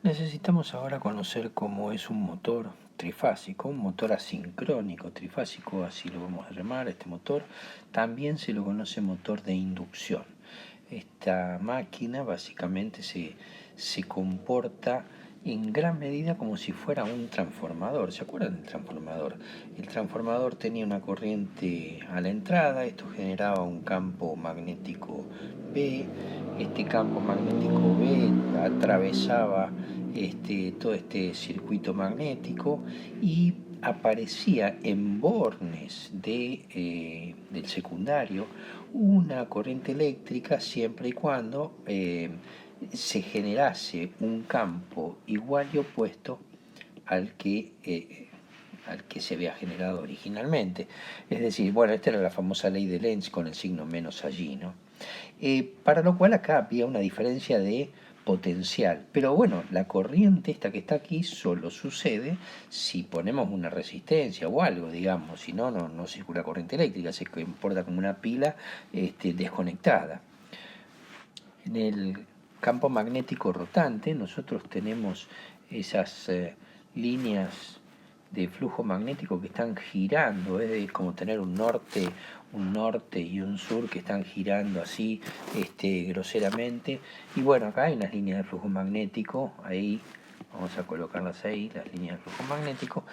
Necesitamos ahora conocer cómo es un motor trifásico, un motor asincrónico trifásico, así lo vamos a llamar, este motor. También se lo conoce motor de inducción. Esta máquina básicamente se comporta en gran medida como si fuera un transformador. ¿Se acuerdan del transformador? El transformador tenía una corriente a la entrada, esto generaba un campo magnético B. Este campo magnético B atravesaba todo este circuito magnético y aparecía en bornes del secundario una corriente eléctrica siempre y cuando se generase un campo igual y opuesto al que, eh, al que se había generado originalmente. Es decir, bueno, esta era la famosa ley de Lenz con el signo menos allí, ¿no? Para lo cual acá había una diferencia de potencial. Pero bueno, la corriente esta que está aquí solo sucede si ponemos una resistencia o algo, digamos, si no, no circula corriente eléctrica, se comporta como una pila desconectada. En el campo magnético rotante nosotros tenemos esas líneas de flujo magnético que están girando, es como tener un norte y un sur que están girando así groseramente. Y bueno, acá hay unas líneas de flujo magnético, ahí vamos a colocarlas ahí, las líneas de flujo magnético,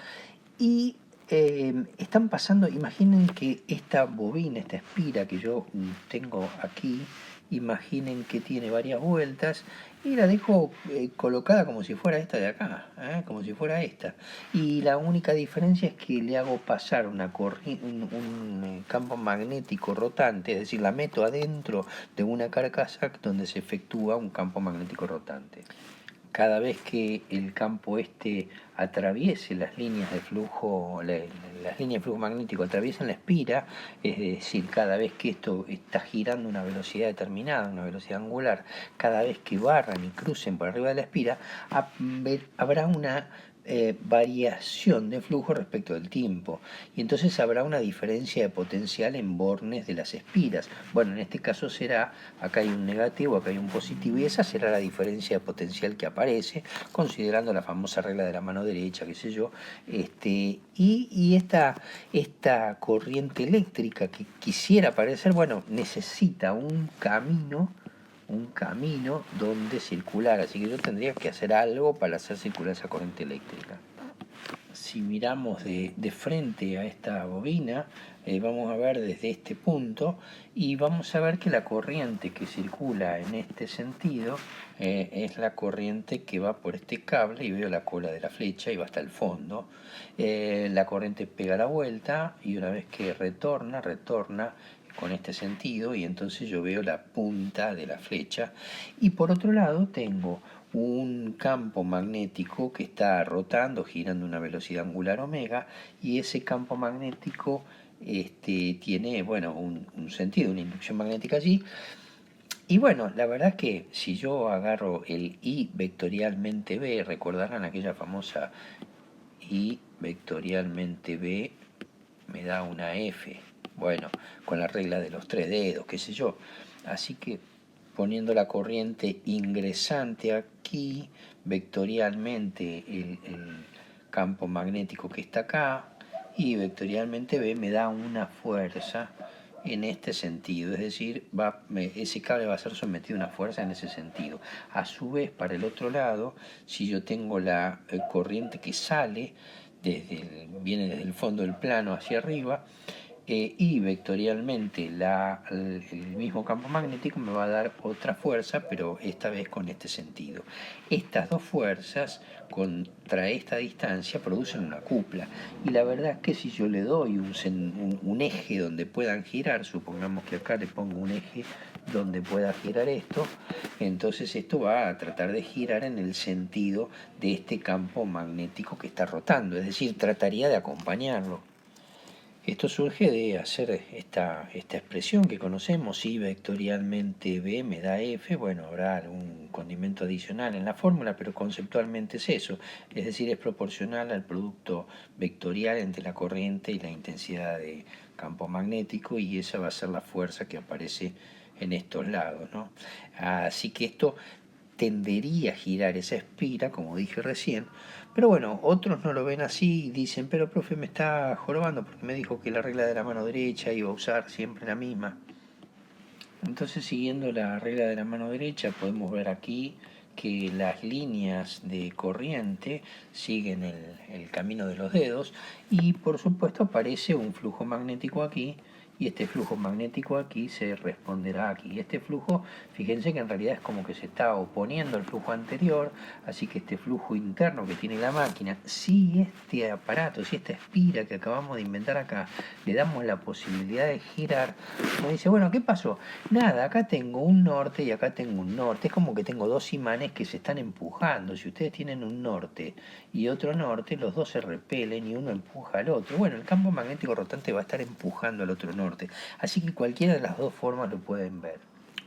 y están pasando, imaginen que esta bobina, esta espira que yo tengo aquí, imaginen que tiene varias vueltas y la dejo colocada como si fuera esta de acá, como si fuera esta. Y la única diferencia es que le hago pasar un campo magnético rotante, es decir, la meto adentro de una carcasa donde se efectúa un campo magnético rotante. Cada vez que el campo atraviese las líneas de flujo, las líneas de flujo magnético atraviesan la espira, es decir, cada vez que esto está girando a una velocidad determinada, una velocidad angular, cada vez que barran y crucen por arriba de la espira, habrá una variación de flujo respecto del tiempo, y entonces habrá una diferencia de potencial en bornes de las espiras. Bueno, en este caso será, acá hay un negativo, acá hay un positivo, y esa será la diferencia de potencial que aparece, considerando la famosa regla de la mano derecha, qué sé yo. Y esta corriente eléctrica que quisiera aparecer, bueno, necesita un camino donde circular, así que yo tendría que hacer algo para hacer circular esa corriente eléctrica. Si miramos de frente a esta bobina, vamos a ver desde este punto y vamos a ver que la corriente que circula en este sentido es la corriente que va por este cable, y veo la cola de la flecha y va hasta el fondo. La corriente pega la vuelta y una vez que retorna con este sentido, y entonces yo veo la punta de la flecha. Y por otro lado tengo un campo magnético que está rotando, girando a una velocidad angular omega, y ese campo magnético tiene, bueno, un sentido, una inducción magnética allí. Y bueno, la verdad es que si yo agarro el I vectorialmente B, recordarán aquella famosa I vectorialmente B me da una F. Bueno, con la regla de los 3 dedos, qué sé yo. Así que poniendo la corriente ingresante aquí, vectorialmente el campo magnético que está acá, y vectorialmente B me da una fuerza en este sentido, es decir, ese cable va a ser sometido a una fuerza en ese sentido. A su vez, para el otro lado, si yo tengo la corriente que sale, viene desde el fondo del plano hacia arriba, y vectorialmente el mismo campo magnético me va a dar otra fuerza, pero esta vez con este sentido. Estas dos fuerzas contra esta distancia producen una cupla, y la verdad es que si yo le doy un eje donde puedan girar, supongamos que acá le pongo un eje donde pueda girar esto, entonces esto va a tratar de girar en el sentido de este campo magnético que está rotando, es decir, trataría de acompañarlo. Esto surge de hacer esta expresión que conocemos, I vectorialmente B me da F. Bueno, habrá algún condimento adicional en la fórmula, pero conceptualmente es eso, es decir, es proporcional al producto vectorial entre la corriente y la intensidad de campo magnético, y esa va a ser la fuerza que aparece en estos lados, ¿no? Así que esto tendería a girar esa espira, como dije recién. Pero bueno, otros no lo ven así y dicen, pero profe, me está jorobando porque me dijo que la regla de la mano derecha iba a usar siempre la misma. Entonces, siguiendo la regla de la mano derecha, podemos ver aquí que las líneas de corriente siguen el camino de los dedos y por supuesto aparece un flujo magnético aquí y este flujo magnético aquí se responderá aquí. Este flujo, fíjense que en realidad es como que se está oponiendo al flujo anterior, así que este flujo interno que tiene la máquina, si este aparato, si esta espira que acabamos de inventar acá, le damos la posibilidad de girar, nos dice, bueno, ¿qué pasó? Nada, acá tengo un norte y acá tengo un norte. Es como que tengo dos imanes que se están empujando. Si ustedes tienen un norte y otro norte, los dos se repelen y uno empuja al otro. Bueno, el campo magnético rotante va a estar empujando al otro norte. Así que cualquiera de las dos formas lo pueden ver.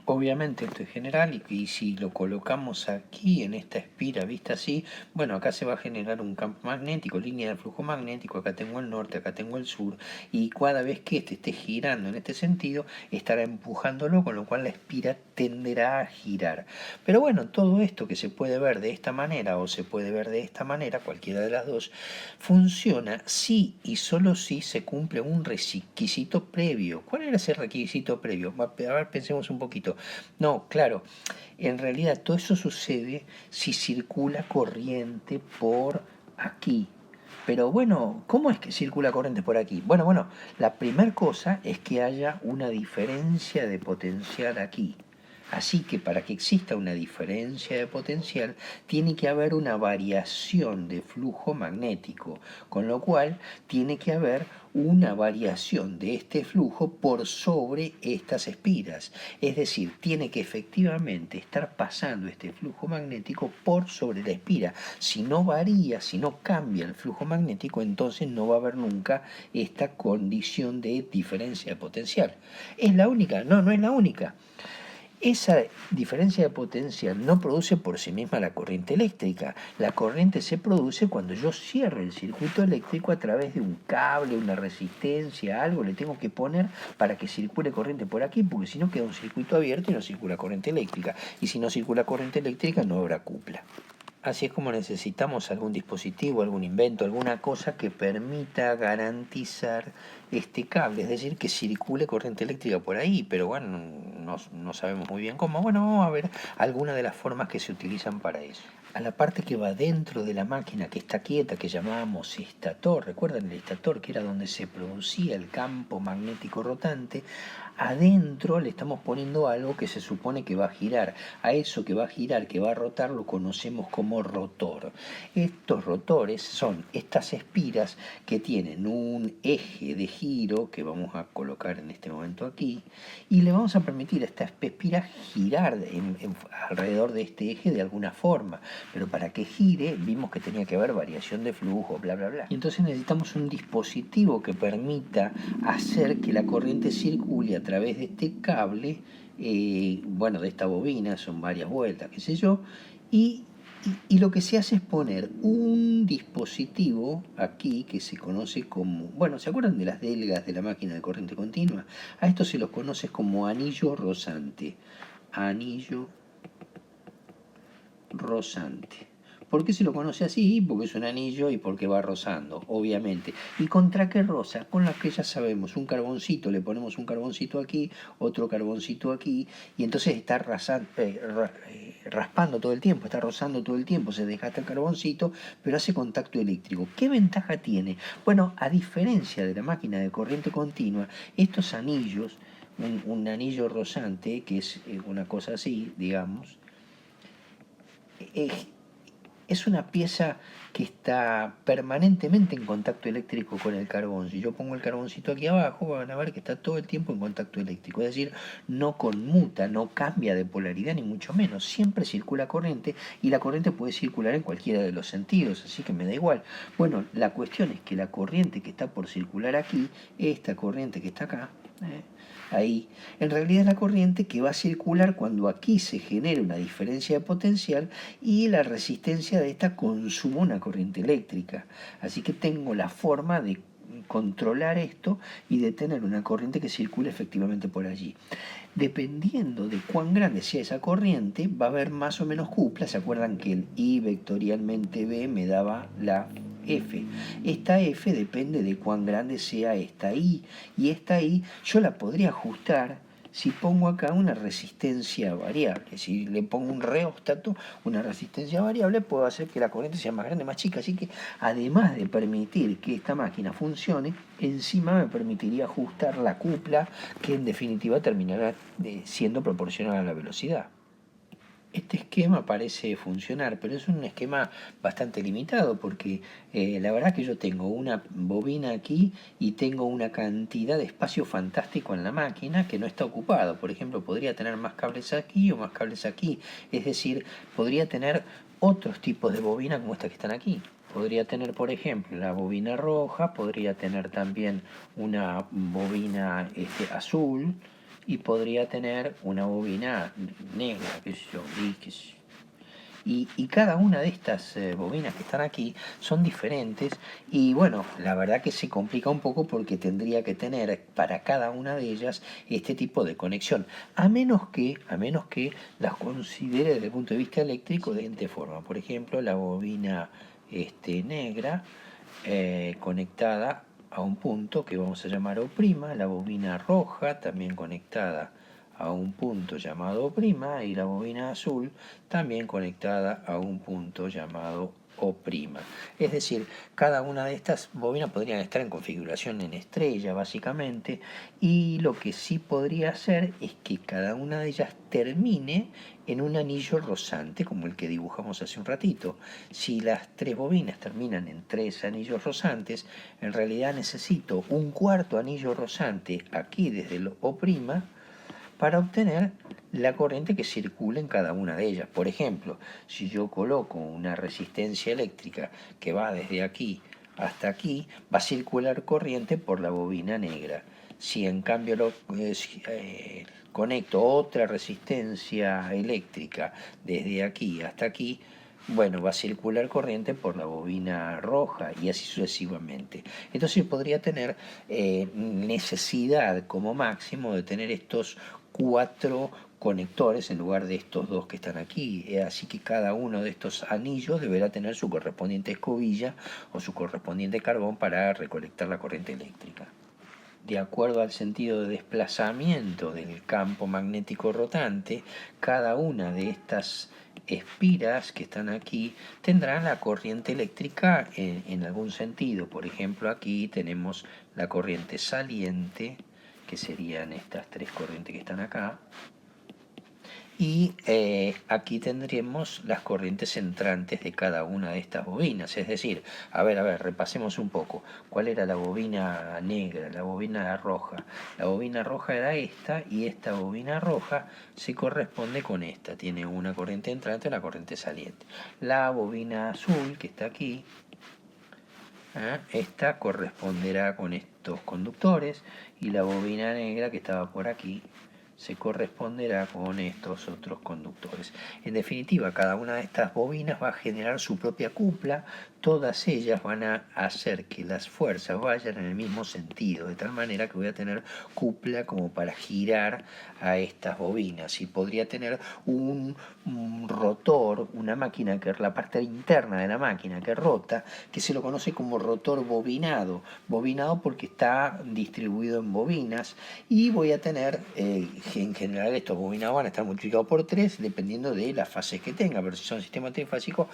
Obviamente esto es general y si lo colocamos aquí en esta espira vista así, bueno, acá se va a generar un campo magnético, línea de flujo magnético, acá tengo el norte, acá tengo el sur, y cada vez que este esté girando en este sentido, estará empujándolo, con lo cual la espira tenderá a girar. Pero bueno, todo esto que se puede ver de esta manera o se puede ver de esta manera, cualquiera de las dos, funciona si y solo si se cumple un requisito previo. ¿Cuál era ese requisito previo? A ver, pensemos un poquito. No, claro, en realidad todo eso sucede si circula corriente por aquí. Pero bueno, ¿cómo es que circula corriente por aquí? Bueno, la primera cosa es que haya una diferencia de potencial aquí. Así que para que exista una diferencia de potencial, tiene que haber una variación de flujo magnético, con lo cual tiene que haber una variación de este flujo por sobre estas espiras. Es decir, tiene que efectivamente estar pasando este flujo magnético por sobre la espira. Si no varía, si no cambia el flujo magnético, entonces no va a haber nunca esta condición de diferencia de potencial. ¿Es la única? No, no es la única. Esa diferencia de potencial no produce por sí misma la corriente eléctrica. La corriente se produce cuando yo cierro el circuito eléctrico a través de un cable, una resistencia, algo le tengo que poner para que circule corriente por aquí, porque si no queda un circuito abierto y no circula corriente eléctrica. Y si no circula corriente eléctrica no habrá cupla. Así es como necesitamos algún dispositivo, algún invento, alguna cosa que permita garantizar este cable, es decir, que circule corriente eléctrica por ahí, pero bueno, no sabemos muy bien cómo. Bueno, vamos a ver algunas de las formas que se utilizan para eso. A la parte que va dentro de la máquina, que está quieta, que llamábamos estator, ¿recuerdan el estator, que era donde se producía el campo magnético rotante? Adentro le estamos poniendo algo que se supone que va a girar. A eso que va a girar, que va a rotar, lo conocemos como rotor. Estos rotores son estas espiras que tienen un eje de giro que vamos a colocar en este momento aquí y le vamos a permitir a esta espira girar alrededor de este eje de alguna forma. Pero para que gire vimos que tenía que haber variación de flujo, bla, bla, bla. Y entonces necesitamos un dispositivo que permita hacer que la corriente circule a través de este cable, bueno, de esta bobina, son varias vueltas, qué sé yo, y lo que se hace es poner un dispositivo aquí que se conoce como, bueno, ¿se acuerdan de las delgas de la máquina de corriente continua? A esto se los conoce como anillo rozante. Anillo rozante. ¿Por qué se lo conoce así? Porque es un anillo y porque va rozando, obviamente. ¿Y contra qué roza? Con las que ya sabemos, un carboncito, le ponemos un carboncito aquí, otro carboncito aquí, y entonces está raspando todo el tiempo, está rozando todo el tiempo, se desgasta el carboncito, pero hace contacto eléctrico. ¿Qué ventaja tiene? Bueno, a diferencia de la máquina de corriente continua, estos anillos, un anillo rozante, que es una cosa así, digamos, es una pieza que está permanentemente en contacto eléctrico con el carbón. Si yo pongo el carboncito aquí abajo, van a ver que está todo el tiempo en contacto eléctrico. Es decir, no conmuta, no cambia de polaridad, ni mucho menos. Siempre circula corriente y la corriente puede circular en cualquiera de los sentidos, así que me da igual. Bueno, la cuestión es que la corriente que está por circular aquí, esta corriente que está acá, ahí, en realidad es la corriente que va a circular cuando aquí se genera una diferencia de potencial y la resistencia de esta consuma una corriente eléctrica. Así que tengo la forma de controlar esto y de tener una corriente que circule efectivamente por allí. Dependiendo de cuán grande sea esa corriente, va a haber más o menos cupla. ¿Se acuerdan que el I vectorialmente B me daba la F? Esta F depende de cuán grande sea esta I. Y esta I yo la podría ajustar si pongo acá una resistencia variable. Si le pongo un reóstato, una resistencia variable, puedo hacer que la corriente sea más grande o más chica. Así que además de permitir que esta máquina funcione, encima me permitiría ajustar la cupla, que en definitiva terminará siendo proporcional a la velocidad. Este esquema parece funcionar, pero es un esquema bastante limitado porque la verdad que yo tengo una bobina aquí y tengo una cantidad de espacio fantástico en la máquina que no está ocupado. Por ejemplo, podría tener más cables aquí o más cables aquí. Es decir, podría tener otros tipos de bobina como estas que están aquí. Podría tener, por ejemplo, la bobina roja, podría tener también una bobina azul, y podría tener una bobina negra, qué sé yo, gris, qué sé yo. Y cada una de estas bobinas que están aquí son diferentes y bueno, la verdad que se complica un poco porque tendría que tener para cada una de ellas este tipo de conexión, a menos que las considere desde el punto de vista eléctrico de esta forma. Por ejemplo, la bobina negra conectada a un punto que vamos a llamar O', la bobina roja también conectada a un punto llamado O', y la bobina azul también conectada a un punto llamado O'. Es decir, cada una de estas bobinas podrían estar en configuración en estrella básicamente, y lo que sí podría hacer es que cada una de ellas termine en un anillo rozante como el que dibujamos hace un ratito. Si las tres bobinas terminan en tres anillos rozantes, en realidad necesito un cuarto anillo rozante aquí desde el O' para obtener la corriente que circula en cada una de ellas. Por ejemplo, si yo coloco una resistencia eléctrica que va desde aquí hasta aquí, va a circular corriente por la bobina negra. Si en cambio conecto otra resistencia eléctrica desde aquí hasta aquí, bueno, va a circular corriente por la bobina roja y así sucesivamente. Entonces podría tener necesidad como máximo de tener estos 4 conectores en lugar de estos 2 que están aquí. Así que cada uno de estos anillos deberá tener su correspondiente escobilla o su correspondiente carbón para recolectar la corriente eléctrica. De acuerdo al sentido de desplazamiento del campo magnético rotante, cada una de estas espiras que están aquí tendrán la corriente eléctrica en algún sentido. Por ejemplo, aquí tenemos la corriente saliente, que serían estas tres corrientes que están acá, y aquí tendremos las corrientes entrantes de cada una de estas bobinas. Es decir, a ver, repasemos un poco. ¿Cuál era la bobina negra, la bobina roja? La bobina roja era esta, y esta bobina roja se corresponde con esta. Tiene una corriente entrante y una corriente saliente. La bobina azul, que está aquí, esta corresponderá con estos conductores, y la bobina negra, que estaba por aquí, se corresponderá con estos otros conductores. En definitiva, cada una de estas bobinas va a generar su propia cupla. Todas ellas van a hacer que las fuerzas vayan en el mismo sentido, de tal manera que voy a tener cupla como para girar a estas bobinas, y podría tener un rotor, una máquina, que es la parte interna de la máquina que rota, que se lo conoce como rotor bobinado porque está distribuido en bobinas, y voy a tener en general estos bobinados van a estar multiplicados por 3 dependiendo de las fases que tenga, pero si son sistemas trifásicos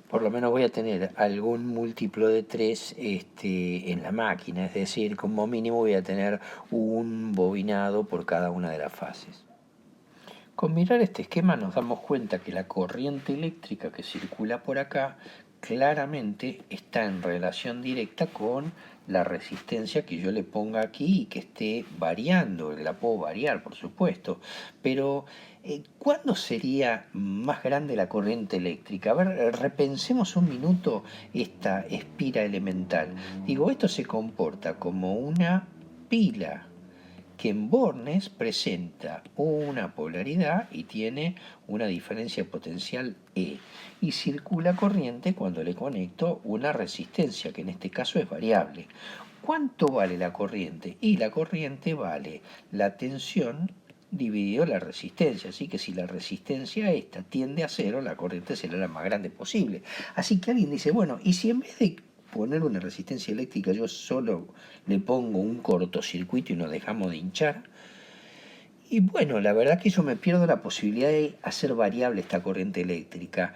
por lo menos voy a tener algún múltiplo de 3 en la máquina, es decir, como mínimo voy a tener un bobinado por cada una de las fases. Con mirar este esquema nos damos cuenta que la corriente eléctrica que circula por acá claramente está en relación directa con la resistencia que yo le ponga aquí y que esté variando. La puedo variar, por supuesto, pero ¿cuándo sería más grande la corriente eléctrica? A ver, repensemos un minuto esta espira elemental. Digo, esto se comporta como una pila que en bornes presenta una polaridad y tiene una diferencia potencial E, y circula corriente cuando le conecto una resistencia, que en este caso es variable. ¿Cuánto vale la corriente? Y la corriente vale la tensión dividido la resistencia, así que si la resistencia esta tiende a cero, la corriente será la más grande posible. Así que alguien dice, bueno, ¿y si en vez de poner una resistencia eléctrica yo solo le pongo un cortocircuito y nos dejamos de hinchar? Y bueno, la verdad que yo me pierdo la posibilidad de hacer variable esta corriente eléctrica,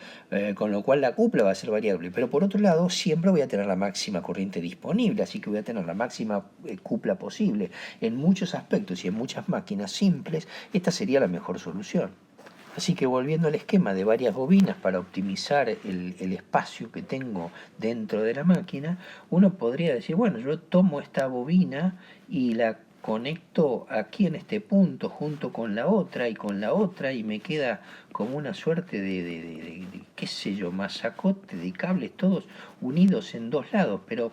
con lo cual la cupla va a ser variable. Pero por otro lado, siempre voy a tener la máxima corriente disponible, así que voy a tener la máxima cupla posible. En muchos aspectos y en muchas máquinas simples, esta sería la mejor solución. Así que volviendo al esquema de varias bobinas para optimizar el espacio que tengo dentro de la máquina, uno podría decir, bueno, yo tomo esta bobina y la conecto aquí en este punto junto con la otra y con la otra y me queda como una suerte de qué sé yo, masacote de cables todos unidos en dos lados, pero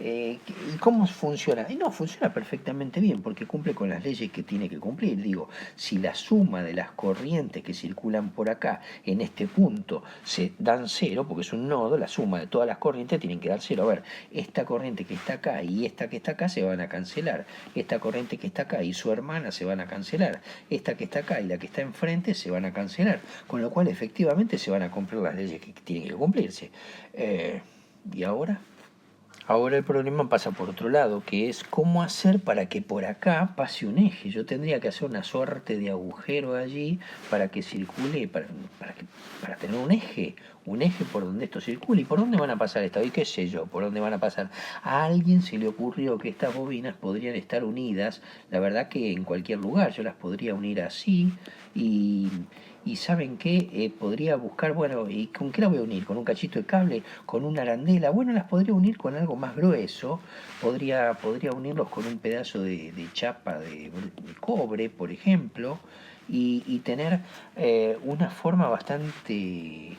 ¿y cómo funciona? Y no, funciona perfectamente bien porque cumple con las leyes que tiene que cumplir. Digo, si la suma de las corrientes que circulan por acá en este punto se dan cero, porque es un nodo, la suma de todas las corrientes tienen que dar cero. A ver, esta corriente que está acá y esta que está acá se van a cancelar. Esta corriente que está acá y su hermana se van a cancelar. Esta que está acá y la que está enfrente se van a cancelar. Con lo cual efectivamente se van a cumplir las leyes que tienen que cumplirse. ¿Y ahora? Ahora el problema pasa por otro lado, que es cómo hacer para que por acá pase un eje. Yo tendría que hacer una suerte de agujero allí para que circule, para tener un eje por donde esto circule. ¿Y por dónde van a pasar esto? ¿Y qué sé yo? ¿Por dónde van a pasar? A alguien se le ocurrió que estas bobinas podrían estar unidas, la verdad que en cualquier lugar. Yo las podría unir así y ¿saben qué? Podría buscar, bueno, ¿y con qué la voy a unir? ¿Con un cachito de cable? ¿Con una arandela? Bueno, las podría unir con algo más grueso. Podría unirlos con un pedazo de chapa de cobre, por ejemplo, y tener una forma bastante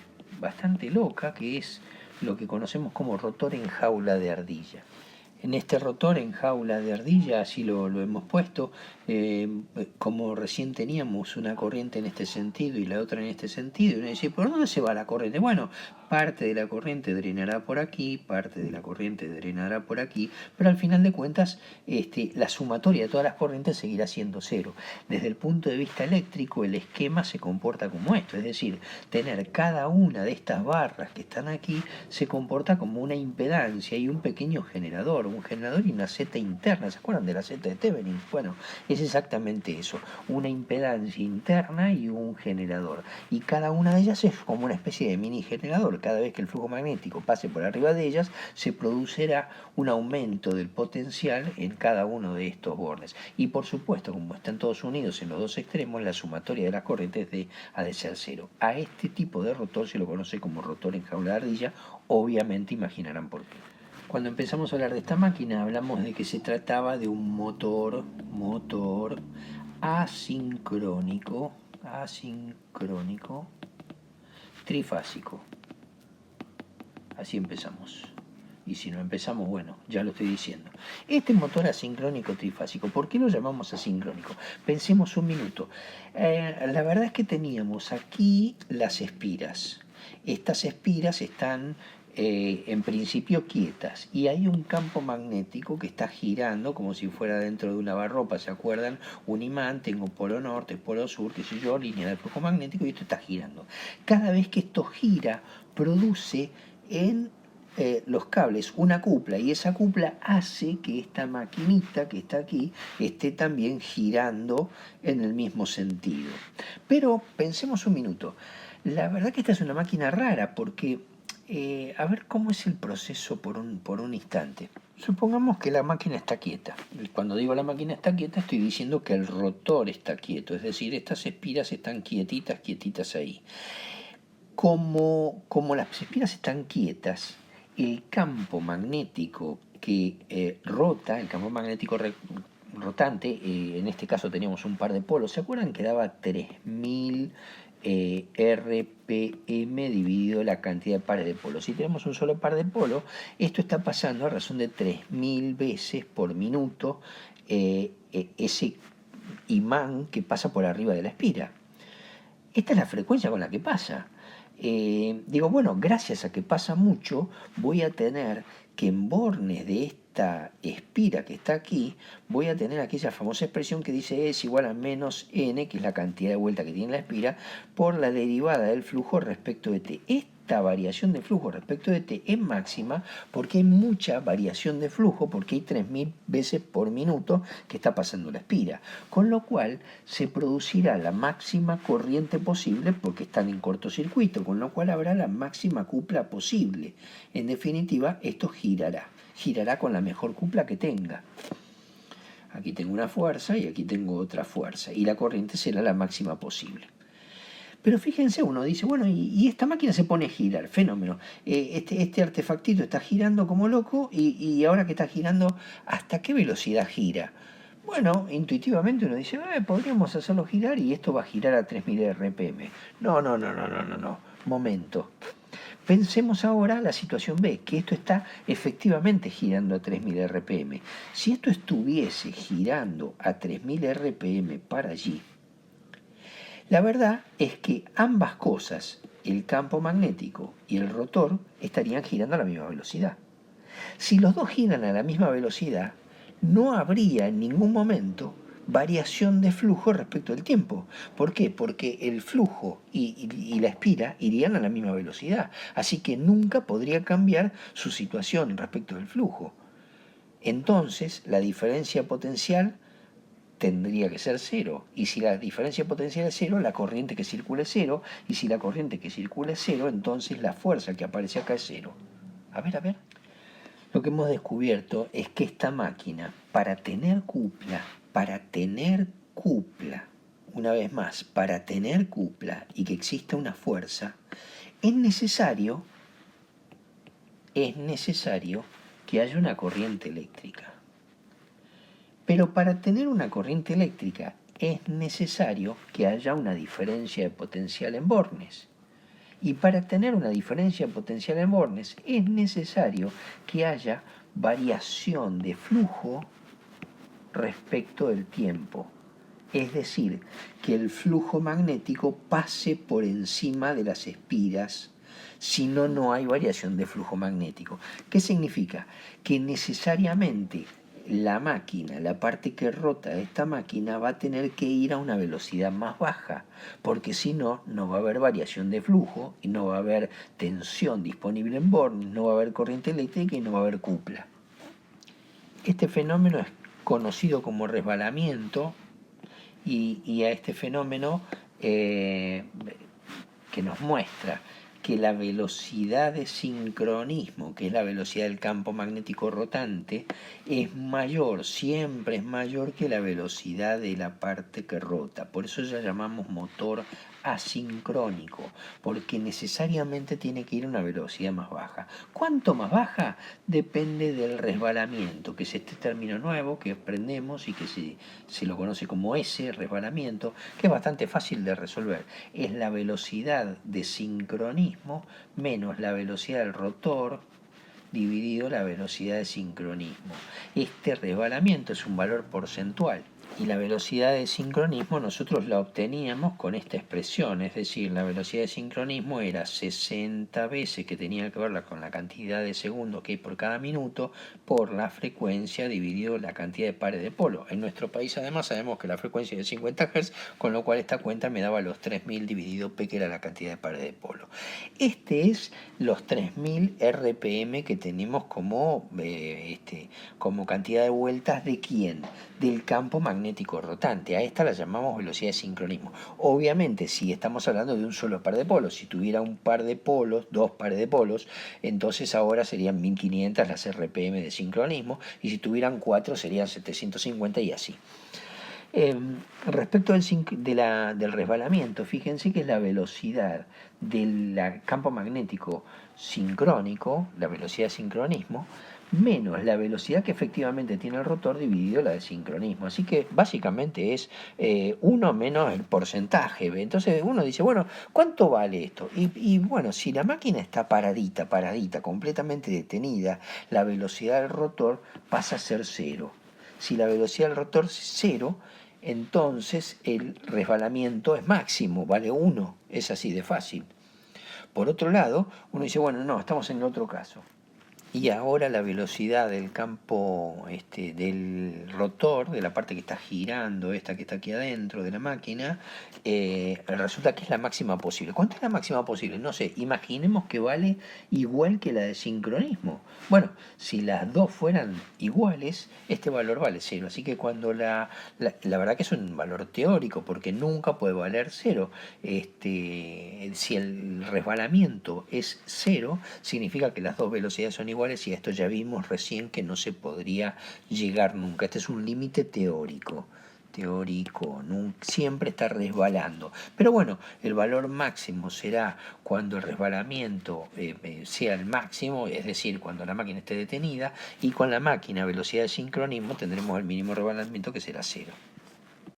loca, que es lo que conocemos como rotor en jaula de ardilla. En este rotor en jaula de ardilla, así lo hemos puesto, como recién teníamos una corriente en este sentido y la otra en este sentido, y uno dice, ¿por dónde se va la corriente? Bueno, parte de la corriente drenará por aquí, parte de la corriente drenará por aquí, pero al final de cuentas la sumatoria de todas las corrientes seguirá siendo cero. Desde el punto de vista eléctrico, el esquema se comporta como esto, es decir, tener cada una de estas barras que están aquí se comporta como una impedancia y un pequeño generador, un generador y una Z interna. ¿Se acuerdan de la Z de Thevenin? Bueno, es exactamente eso, una impedancia interna y un generador. Y cada una de ellas es como una especie de mini generador. Cada vez que el flujo magnético pase por arriba de ellas, se producirá un aumento del potencial en cada uno de estos bordes. Y por supuesto, como están todos unidos en los dos extremos, la sumatoria de las corrientes ha de ser cero. A este tipo de rotor se lo conoce como rotor en jaula de ardilla. Obviamente imaginarán por qué. Cuando empezamos a hablar de esta máquina hablamos de que se trataba de un motor asincrónico, trifásico. Así empezamos. Y si no empezamos, bueno, ya lo estoy diciendo. Este motor asincrónico trifásico, ¿por qué lo llamamos asincrónico? Pensemos un minuto. La verdad es que teníamos aquí las espiras. Estas espiras están en principio quietas y hay un campo magnético que está girando como si fuera dentro de una barropa, ¿se acuerdan? Un imán, tengo polo norte, polo sur, qué sé yo, línea de flujo magnético, y esto está girando. Cada vez que esto gira, produce en los cables una cupla, y esa cupla hace que esta maquinita que está aquí esté también girando en el mismo sentido. Pero pensemos un minuto, la verdad que esta es una máquina rara porque a ver cómo es el proceso por un instante. Supongamos que la máquina está quieta. Cuando digo la máquina está quieta, estoy diciendo que el rotor está quieto, es decir, estas espiras están quietitas ahí. Como las espiras están quietas, el campo magnético que rota, el campo magnético rotante, en este caso teníamos un par de polos, ¿se acuerdan que daba 3000 RPM dividido la cantidad de pares de polos? Si tenemos un solo par de polos, esto está pasando a razón de 3000 veces por minuto ese imán que pasa por arriba de la espira. Esta es la frecuencia con la que pasa. Digo, bueno, gracias a que pasa mucho, voy a tener que en bornes de esta espira que está aquí, voy a tener aquella famosa expresión que dice es igual a menos n, que es la cantidad de vuelta que tiene la espira, por la derivada del flujo respecto de t. Esta variación de flujo respecto de t es máxima porque hay mucha variación de flujo, porque hay 3000 veces por minuto que está pasando la espira, con lo cual se producirá la máxima corriente posible porque están en cortocircuito, con lo cual habrá la máxima cupla posible. En definitiva, esto girará con la mejor cupla que tenga. Aquí tengo una fuerza y aquí tengo otra fuerza, y la corriente será la máxima posible. Pero fíjense, uno dice, bueno, y esta máquina se pone a girar, fenómeno. Este artefactito está girando como loco y ahora que está girando, ¿hasta qué velocidad gira? Bueno, intuitivamente uno dice, podríamos hacerlo girar y esto va a girar a 3000 RPM. No. Momento. Pensemos ahora la situación B, que esto está efectivamente girando a 3000 RPM. Si esto estuviese girando a 3000 RPM para allí, la verdad es que ambas cosas, el campo magnético y el rotor, estarían girando a la misma velocidad. Si los dos giran a la misma velocidad, no habría en ningún momento variación de flujo respecto al tiempo. ¿Por qué? Porque el flujo y la espira irían a la misma velocidad. Así que nunca podría cambiar su situación respecto del flujo. Entonces, la diferencia potencial tendría que ser cero. Y si la diferencia potencial es cero, la corriente que circula es cero. Y si la corriente que circula es cero, entonces la fuerza que aparece acá es cero. A ver. Lo que hemos descubierto es que esta máquina, para tener cupla, una vez más, para tener cupla y que exista una fuerza, es necesario que haya una corriente eléctrica. Pero para tener una corriente eléctrica es necesario que haya una diferencia de potencial en bornes. Y para tener una diferencia potencial en bornes es necesario que haya variación de flujo respecto del tiempo. Es decir, que el flujo magnético pase por encima de las espiras, si no, no hay variación de flujo magnético. ¿Qué significa? Que necesariamente la máquina, la parte que rota de esta máquina, va a tener que ir a una velocidad más baja, porque si no, no va a haber variación de flujo y no va a haber tensión disponible en bornes, no va a haber corriente eléctrica y no va a haber cupla. Este fenómeno es conocido como resbalamiento y a este fenómeno que nos muestra que la velocidad de sincronismo, que es la velocidad del campo magnético rotante, es mayor, siempre es mayor que la velocidad de la parte que rota. Por eso ya llamamos motor asincrónico, porque necesariamente tiene que ir a una velocidad más baja. ¿Cuánto más baja? Depende del resbalamiento, que es este término nuevo que aprendemos y que se lo conoce como S, resbalamiento, que es bastante fácil de resolver. Es la velocidad de sincronismo menos la velocidad del rotor dividido la velocidad de sincronismo. Este resbalamiento es un valor porcentual. Y la velocidad de sincronismo nosotros la obteníamos con esta expresión, es decir, la velocidad de sincronismo era 60 veces, que tenía que ver con la cantidad de segundos que hay por cada minuto, por la frecuencia dividido la cantidad de pares de polo. En nuestro país además sabemos que la frecuencia es de 50 Hz, con lo cual esta cuenta me daba los 3000 dividido P, que era la cantidad de pares de polo. Este es los 3000 RPM que tenemos como cantidad de vueltas de ¿quién? Del campo magnético rotante. A esta la llamamos velocidad de sincronismo. Obviamente, si estamos hablando de un solo par de polos, si tuviera un par de polos, dos pares de polos, entonces ahora serían 1500 las RPM de sincronismo, y si tuvieran 4 serían 750 y así. Respecto del resbalamiento, fíjense que es la velocidad del campo magnético sincrónico, la velocidad de sincronismo, menos la velocidad que efectivamente tiene el rotor dividido la de sincronismo. Así que básicamente es 1 menos el porcentaje. Entonces uno dice, bueno, ¿cuánto vale esto? Y bueno, si la máquina está paradita, completamente detenida, la velocidad del rotor pasa a ser cero. Si la velocidad del rotor es 0, entonces el resbalamiento es máximo, vale 1. Es así de fácil. Por otro lado, uno dice, bueno, no, estamos en el otro caso. Y ahora la velocidad del campo del rotor, de la parte que está girando, esta que está aquí adentro de la máquina, resulta que es la máxima posible. ¿Cuánto es la máxima posible? No sé, imaginemos que vale igual que la de sincronismo. Bueno, si las dos fueran iguales, este valor vale 0. Así que cuando la verdad que es un valor teórico, porque nunca puede valer 0. Si el resbalamiento es 0, significa que las dos velocidades son iguales, y esto ya vimos recién que no se podría llegar nunca. Este es un límite teórico. Siempre está resbalando. Pero bueno, el valor máximo será cuando el resbalamiento sea el máximo, es decir, cuando la máquina esté detenida, y con la máquina a velocidad de sincronismo tendremos el mínimo resbalamiento, que será 0.